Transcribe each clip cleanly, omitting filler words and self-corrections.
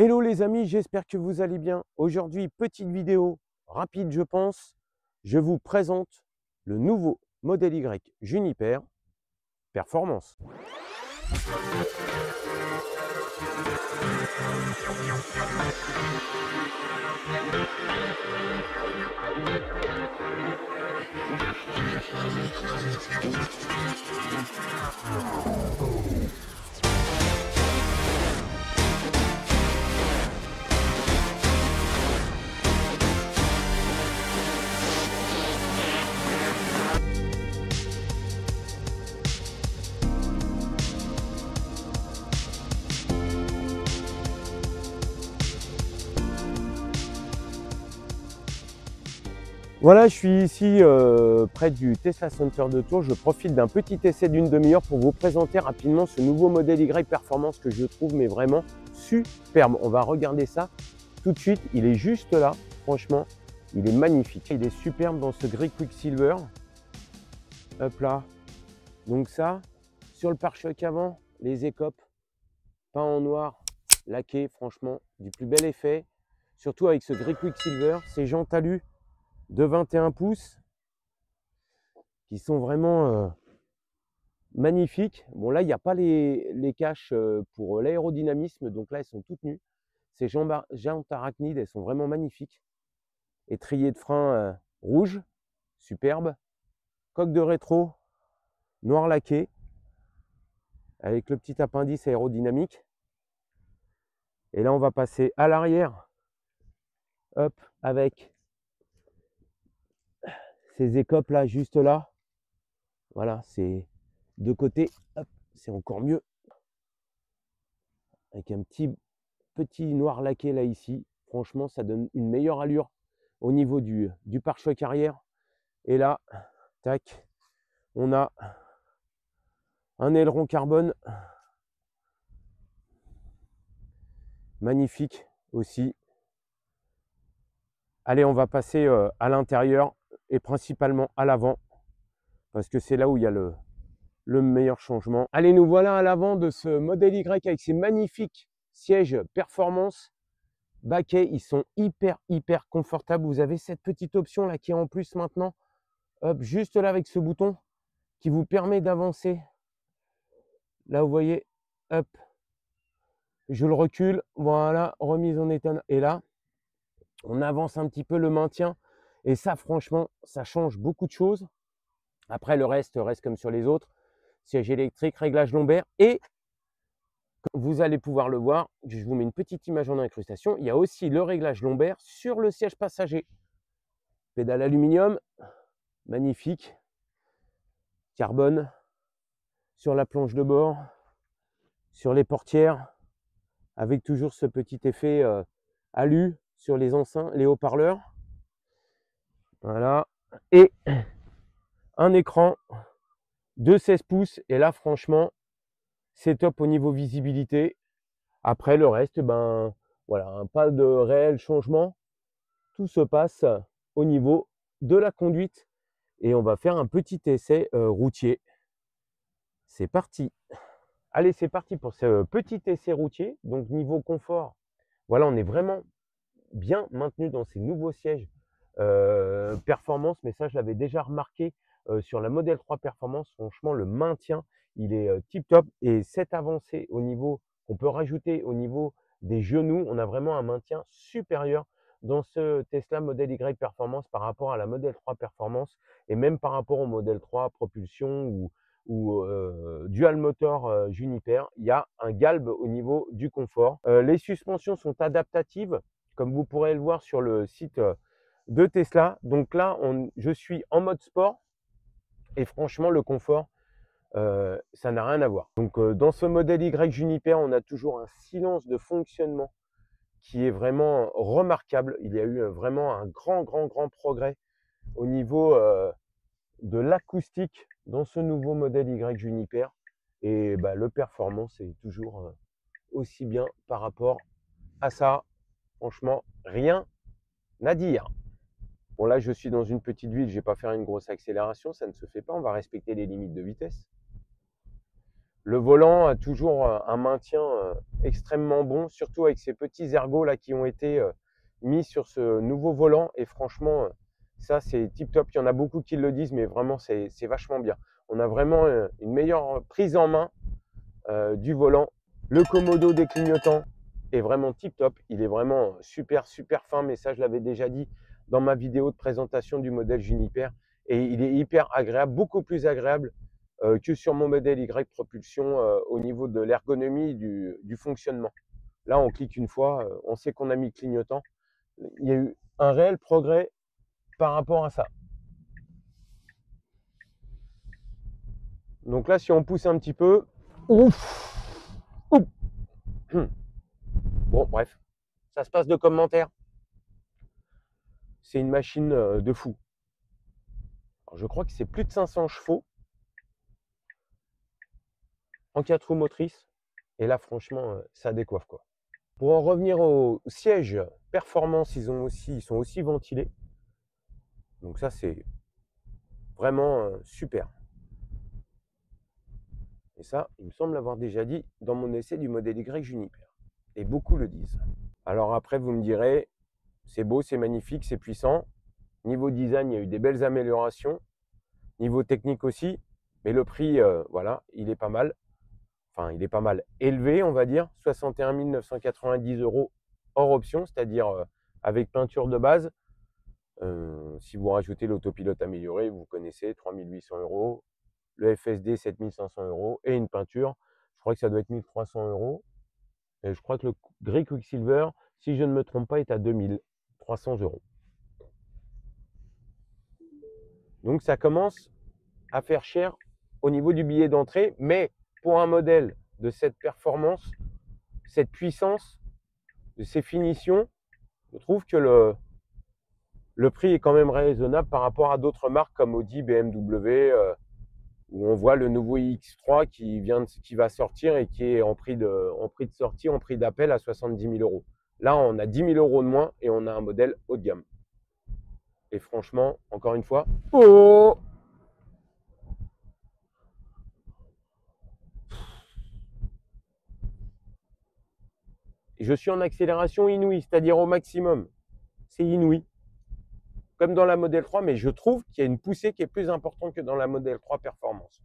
Hello les amis, j'espère que vous allez bien. Aujourd'hui, petite vidéo rapide je pense. Je vous présente le nouveau modèle Y Juniper Performance. Voilà, je suis ici près du Tesla Center de Tours. Je profite d'un petit essai d'une demi-heure pour vous présenter rapidement ce nouveau modèle Y Performance que je trouve mais vraiment superbe. On va regarder ça tout de suite. Il est juste là, franchement, il est magnifique. Il est superbe dans ce gris Quicksilver. Hop là. Donc ça, sur le pare-choc avant, les écopes peints en noir, laqué, franchement, du plus bel effet. Surtout avec ce gris Quicksilver, ces jantes alu de 21 pouces qui sont vraiment magnifiques. Bon là, il n'y a pas les caches pour l'aérodynamisme, donc là, elles sont toutes nues. Ces jantes arachnides, elles sont vraiment magnifiques. Étrier de frein rouge, superbe. Coque de rétro, noir laqué, avec le petit appendice aérodynamique. Et là, on va passer à l'arrière, hop, avec ces écopes là, juste là. Voilà, c'est de côté, hop, c'est encore mieux. Avec un petit noir laqué là ici. Franchement, ça donne une meilleure allure au niveau du pare-choc arrière. Et là, tac, on a un aileron carbone magnifique aussi. Allez, on va passer à l'intérieur et principalement à l'avant parce que c'est là où il y a le meilleur changement. Allez, nous voilà à l'avant de ce modèle Y avec ses magnifiques sièges performance. Baquets, ils sont hyper confortables. Vous avez cette petite option là qui est en plus maintenant, hop, juste là avec ce bouton qui vous permet d'avancer. Là, vous voyez, hop, je le recule, voilà, remise en état. Et là, on avance un petit peu le maintien. Et ça, franchement, ça change beaucoup de choses. Après, le reste comme sur les autres. Siège électrique, réglage lombaire. Et comme vous allez pouvoir le voir, je vous mets une petite image en incrustation. Il y a aussi le réglage lombaire sur le siège passager. Pédale aluminium, magnifique. Carbone sur la planche de bord, sur les portières, avec toujours ce petit effet alu sur les enceintes, les haut-parleurs. Voilà. Et un écran de 16 pouces. Et là, franchement, c'est top au niveau visibilité. Après, le reste, ben voilà, pas de réel changement. Tout se passe au niveau de la conduite. Et on va faire un petit essai routier. C'est parti. Allez, c'est parti pour ce petit essai routier. Donc, niveau confort, voilà, on est vraiment bien maintenu dans ces nouveaux sièges performance. Mais ça, je l'avais déjà remarqué sur la Model 3 Performance. Franchement, le maintien, il est tip top. Et cette avancée au niveau, qu'on peut rajouter au niveau des genoux, on a vraiment un maintien supérieur dans ce Tesla Model Y Performance par rapport à la Model 3 Performance et même par rapport au Model 3 Propulsion ou dual motor Juniper. Il y a un galbe au niveau du confort. Les suspensions sont adaptatives, comme vous pourrez le voir sur le site de Tesla. Donc là, je suis en mode sport et franchement, le confort, ça n'a rien à voir. Donc dans ce modèle Y Juniper, on a toujours un silence de fonctionnement qui est vraiment remarquable. Il y a eu vraiment un grand progrès au niveau de l'acoustique dans ce nouveau modèle Y Juniper. Et bah, le performance est toujours aussi bien par rapport à ça. Franchement, rien à dire. Bon là, je suis dans une petite ville, je ne vais pas faire une grosse accélération, ça ne se fait pas, on va respecter les limites de vitesse. Le volant a toujours un maintien extrêmement bon, surtout avec ces petits ergots là qui ont été mis sur ce nouveau volant. Et franchement, ça c'est tip top. Il y en a beaucoup qui le disent, mais vraiment c'est vachement bien. On a vraiment une meilleure prise en main du volant. Le commodo des clignotants est vraiment tip top. Il est vraiment super fin, mais ça je l'avais déjà dit dans ma vidéo de présentation du modèle Juniper. Et il est hyper agréable, beaucoup plus agréable que sur mon modèle Y propulsion au niveau de l'ergonomie du fonctionnement. Là, on clique une fois, on sait qu'on a mis le clignotant. Il y a eu un réel progrès par rapport à ça. Donc là, si on pousse un petit peu, ouf, ouf. Bon, bref, ça se passe de commentaires. C'est une machine de fou. Alors, je crois que c'est plus de 500 chevaux en 4 roues motrices. Et là, franchement, ça décoiffe quoi. Pour en revenir au siège performance, ils sont aussi ventilés. Donc ça, c'est vraiment super. Et ça, il me semble l'avoir déjà dit dans mon essai du modèle Y Juniper. Et beaucoup le disent. Alors après, vous me direz, c'est beau, c'est magnifique, c'est puissant. Niveau design, il y a eu des belles améliorations. Niveau technique aussi. Mais le prix, voilà, il est pas mal. Enfin, il est pas mal élevé, on va dire. 61 990 € hors option, c'est-à-dire avec peinture de base. Si vous rajoutez l'autopilote amélioré, vous connaissez, 3800 €. Le FSD 7500 € et une peinture, je crois que ça doit être 1300 €. Et je crois que le gris Quicksilver, si je ne me trompe pas, est à 2300 €. Donc ça commence à faire cher au niveau du billet d'entrée, mais pour un modèle de cette performance, cette puissance, de ces finitions, je trouve que le prix est quand même raisonnable par rapport à d'autres marques comme Audi, BMW, où on voit le nouveau iX3 qui va sortir et qui est en prix de sortie, en prix d'appel à 70 000 €. Là, on a 10 000 € de moins et on a un modèle haut de gamme. Et franchement, encore une fois, oh, je suis en accélération inouïe, c'est-à-dire au maximum. C'est inouï. Comme dans la Model 3, mais je trouve qu'il y a une poussée qui est plus importante que dans la Model 3 Performance.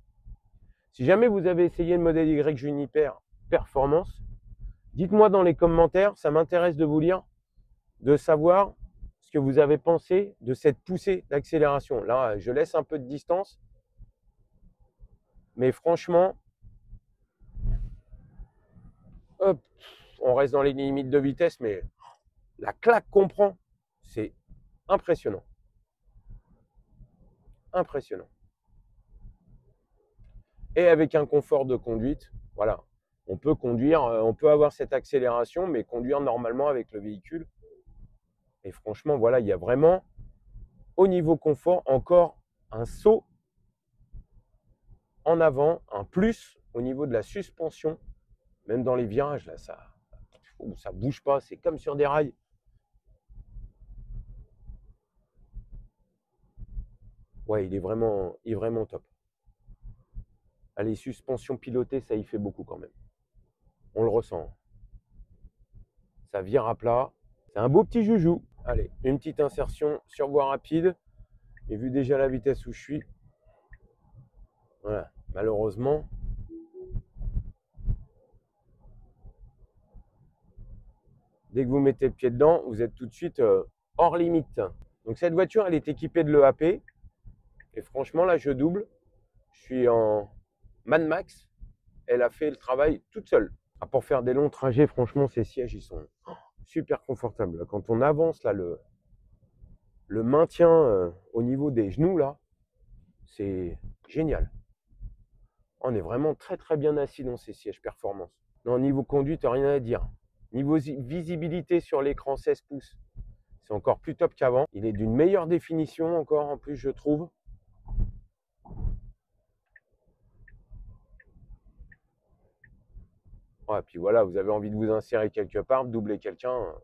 Si jamais vous avez essayé le modèle Y Juniper Performance, dites-moi dans les commentaires, ça m'intéresse de vous lire, de savoir ce que vous avez pensé de cette poussée d'accélération. Là, je laisse un peu de distance, mais franchement, hop, on reste dans les limites de vitesse, mais la claque qu'on prend, c'est impressionnant. Impressionnant. Et avec un confort de conduite, voilà, on peut conduire, on peut avoir cette accélération, mais conduire normalement avec le véhicule. Et franchement, voilà, il y a vraiment, au niveau confort, encore un saut en avant, un plus au niveau de la suspension, même dans les virages, là, ça bouge pas, c'est comme sur des rails. Ouais, il est vraiment top. Allez, suspension pilotée, ça y fait beaucoup quand même. On le ressent. Ça vire à plat. C'est un beau petit joujou. Allez, une petite insertion sur voie rapide. Et vu déjà la vitesse où je suis, voilà, malheureusement, dès que vous mettez le pied dedans, vous êtes tout de suite hors limite. Donc cette voiture, elle est équipée de l'EAP. Et franchement, là, je double. Je suis en Mad Max. Elle a fait le travail toute seule. Ah, pour faire des longs trajets, franchement, ces sièges, ils sont super confortables. Quand on avance, là, le maintien au niveau des genoux, là, c'est génial. On est vraiment très bien assis dans ces sièges performance. Non, niveau conduite, rien à dire. Niveau visibilité sur l'écran 16 pouces, c'est encore plus top qu'avant. Il est d'une meilleure définition encore en plus, je trouve. Ouais, puis voilà, vous avez envie de vous insérer quelque part, de doubler quelqu'un,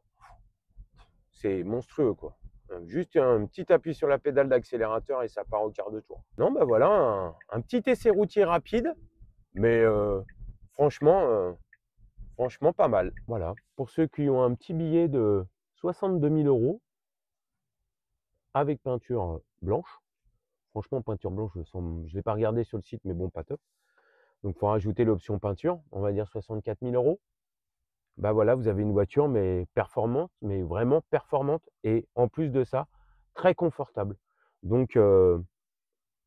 c'est monstrueux quoi. Juste un petit appui sur la pédale d'accélérateur et ça part au quart de tour. Non, bah voilà, un petit essai routier rapide, Mais franchement pas mal. Voilà, pour ceux qui ont un petit billet de 62 000 € avec peinture blanche. Franchement, peinture blanche, je ne l'ai pas regardé sur le site, mais bon, pas top. Donc, il faut rajouter l'option peinture, on va dire 64 000 €. Bah voilà, vous avez une voiture, mais performante, mais vraiment performante. Et en plus de ça, très confortable. Donc,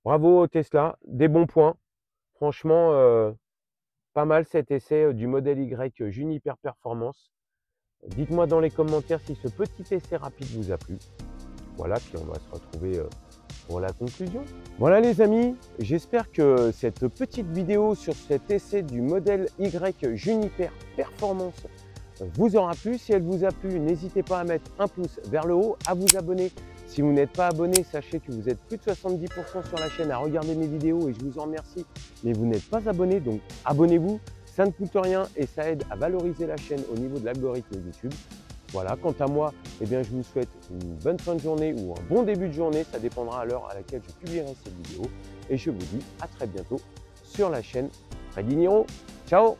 bravo Tesla, des bons points. Franchement, pas mal cet essai du modèle Y Juniper Performance. Dites-moi dans les commentaires si ce petit essai rapide vous a plu. Voilà, puis on va se retrouver pour la conclusion. Voilà les amis, j'espère que cette petite vidéo sur cet essai du modèle Y Juniper Performance vous aura plu. Si elle vous a plu, n'hésitez pas à mettre un pouce vers le haut, à vous abonner. Si vous n'êtes pas abonné, sachez que vous êtes plus de 70% sur la chaîne à regarder mes vidéos et je vous en remercie. Mais vous n'êtes pas abonné, donc abonnez-vous. Ça ne coûte rien et ça aide à valoriser la chaîne au niveau de l'algorithme YouTube. Voilà, quant à moi, eh bien, je vous souhaite une bonne fin de journée ou un bon début de journée. Ça dépendra à l'heure à laquelle je publierai cette vidéo. Et je vous dis à très bientôt sur la chaîne Freddy Niro. Ciao!